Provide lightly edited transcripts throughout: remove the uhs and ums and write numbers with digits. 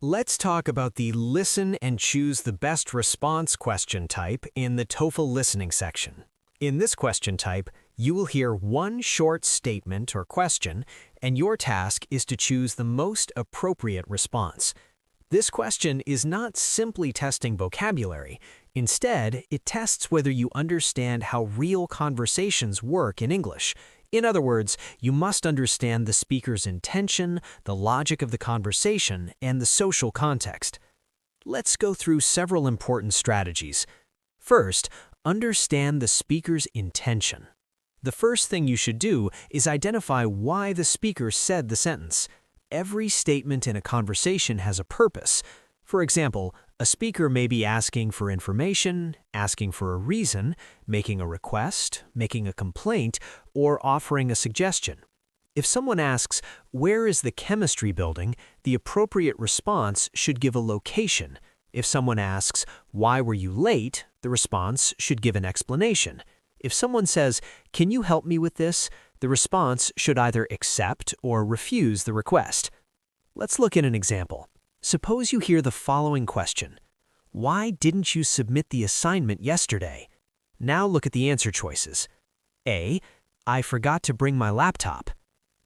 Let's talk about the listen and choose the best response question type in the TOEFL listening section. In this question type, you will hear one short statement or question, and your task is to choose the most appropriate response. This question is not simply testing vocabulary. Instead, it tests whether you understand how real conversations work in English. In other words, you must understand the speaker's intention, the logic of the conversation, and the social context. Let's go through several important strategies. First, understand the speaker's intention. The first thing you should do is identify why the speaker said the sentence. Every statement in a conversation has a purpose. For example, a speaker may be asking for information, asking for a reason, making a request, making a complaint, or offering a suggestion. If someone asks, "Where is the chemistry building?" the appropriate response should give a location. If someone asks, "Why were you late?" the response should give an explanation. If someone says, "Can you help me with this?" the response should either accept or refuse the request. Let's look at an example. Suppose you hear the following question: "Why didn't you submit the assignment yesterday?" Now look at the answer choices. A. I forgot to bring my laptop.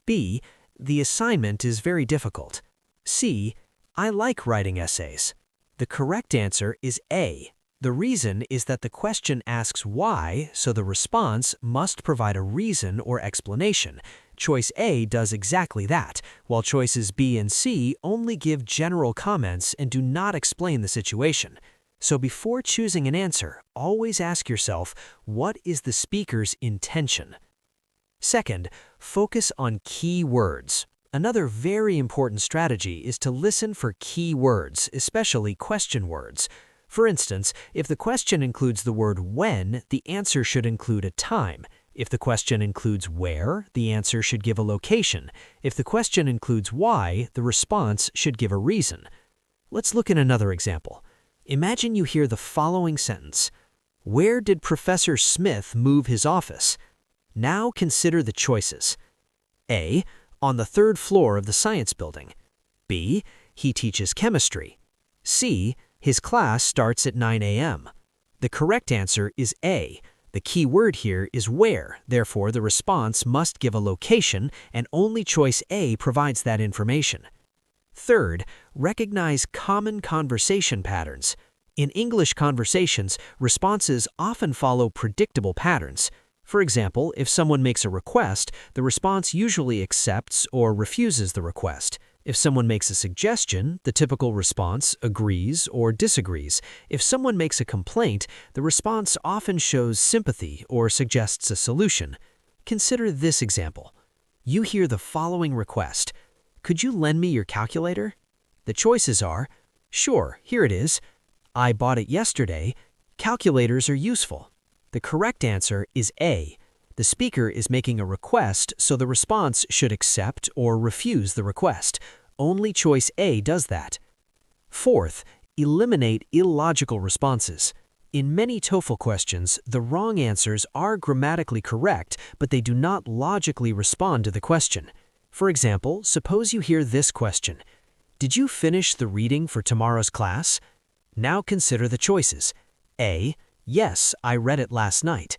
B. The assignment is very difficult. C. I like writing essays. The correct answer is A. The reason is that the question asks why, so the response must provide a reason or explanation. Choice A does exactly that, while choices B and C only give general comments and do not explain the situation. So before choosing an answer, always ask yourself, what is the speaker's intention? Second, focus on key words. Another very important strategy is to listen for key words, especially question words. For instance, if the question includes the word when, the answer should include a time. If the question includes where, the answer should give a location. If the question includes why, the response should give a reason. Let's look at another example. Imagine you hear the following sentence: "Where did Professor Smith move his office?" Now consider the choices. A. On the third floor of the science building. B. He teaches chemistry. C. His class starts at 9 a.m. The correct answer is A. The key word here is where, therefore the response must give a location, and only choice A provides that information. Third, recognize common conversation patterns. In English conversations, responses often follow predictable patterns. For example, if someone makes a request, the response usually accepts or refuses the request. If someone makes a suggestion, the typical response agrees or disagrees. If someone makes a complaint, the response often shows sympathy or suggests a solution. Consider this example. You hear the following request: "Could you lend me your calculator?" The choices are: sure, here it is. I bought it yesterday. Calculators are useful. The correct answer is A. The speaker is making a request, so the response should accept or refuse the request. Only choice A does that. Fourth, eliminate illogical responses. In many TOEFL questions, the wrong answers are grammatically correct, but they do not logically respond to the question. For example, suppose you hear this question: "Did you finish the reading for tomorrow's class?" Now consider the choices. A. Yes, I read it last night.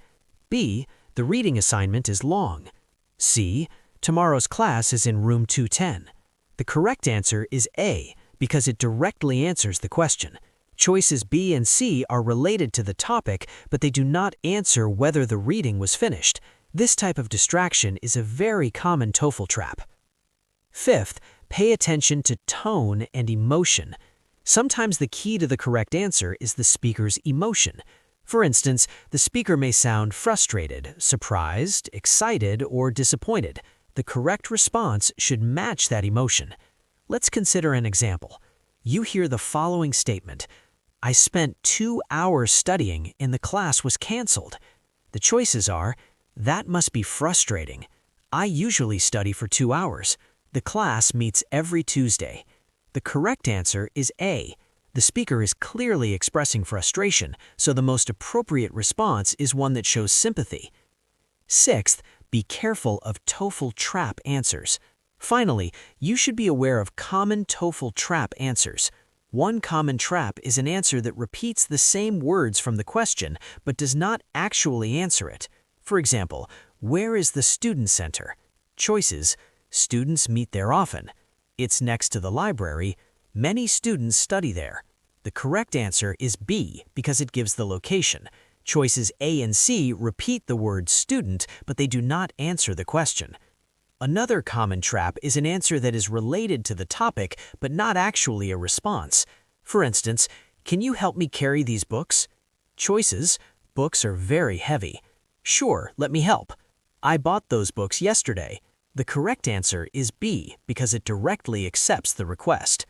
B. The reading assignment is long. C. Tomorrow's class is in room 210. The correct answer is A, because it directly answers the question. Choices B and C are related to the topic, but they do not answer whether the reading was finished. This type of distraction is a very common TOEFL trap. Fifth, pay attention to tone and emotion. Sometimes the key to the correct answer is the speaker's emotion. For instance, the speaker may sound frustrated, surprised, excited, or disappointed. The correct response should match that emotion. Let's consider an example. You hear the following statement: "I spent 2 hours studying and the class was canceled." The choices are: that must be frustrating. I usually study for 2 hours. The class meets every Tuesday. The correct answer is A. The speaker is clearly expressing frustration, so the most appropriate response is one that shows sympathy. Sixth, be careful of TOEFL trap answers. Finally, you should be aware of common TOEFL trap answers. One common trap is an answer that repeats the same words from the question but does not actually answer it. For example, where is the student center? Choices: students meet there often. It's next to the library. Many students study there. The correct answer is B because it gives the location. Choices A and C repeat the word student, but they do not answer the question. Another common trap is an answer that is related to the topic but not actually a response. For instance, can you help me carry these books? Choices: books are very heavy. Sure, let me help. I bought those books yesterday. The correct answer is B because it directly accepts the request.